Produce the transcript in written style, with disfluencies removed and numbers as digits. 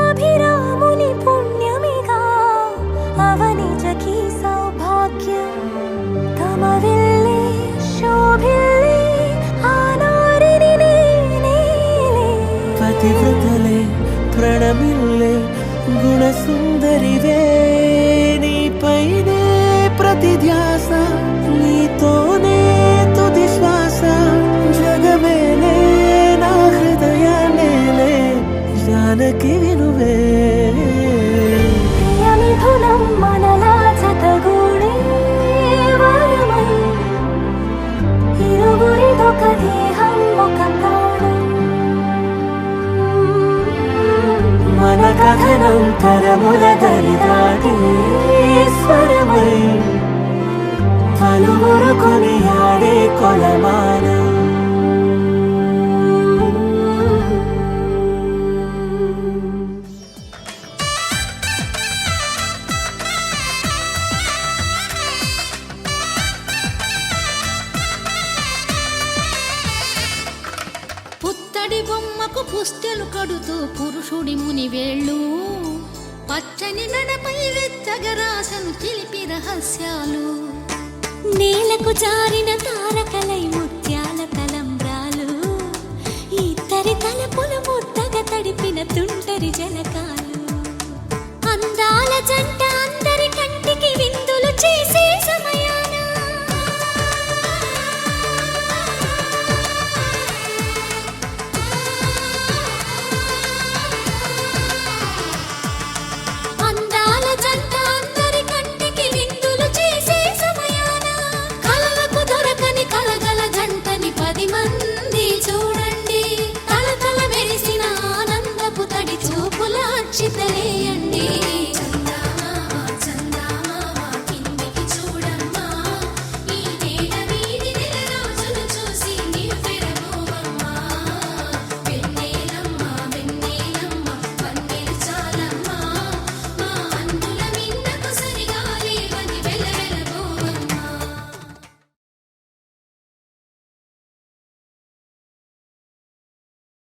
అభిరాముని పుణ్యమిగా అవనిజకి సౌభాగ్యం తమవిల్లే శోభిల్లే ఆనారిని నేనే పతివ్రతలే ప్రణమిల్లే గుణసుందరివే నీపైనే ప్రతి ధ్యాస నీతోనే తుది శ్వాస జగమేలే నా హృదయాన్నేలే జానకి వినువే ప్రియమిథునం మనలా జతగూడే వరమై ఇరువురిదొక దేహం ఒక ప్రాణం మన కథనం తరముల దరిదాటి స్వరమై పలువురు కొనియాడే కొలమానం పుత్తడి బొమ్మకు పుస్తెలు కడుతూ పురుషుడి ముని వేళ్ళు పచ్చని నడపై వెచ్చగరాసను చిలిపి రహస్యాలు నేలకు జారిన తారకలై ముత్యాల తలంబ్రాలు ఇద్దరి తలపులు ముద్దగా తడిపిన తుంటరి జలకాలు అందాల జంట అందరి కంటికి విందులు చేసే సమయాన అందాల జంట అందరి కంటికి విందులు చేసే సమయాన కలలకు దొరకని కలగల జంటని 10 మంది చూడండి తల తల మెరిసిన ఆనందపు తడి చూపుల అచ్చితలేయండి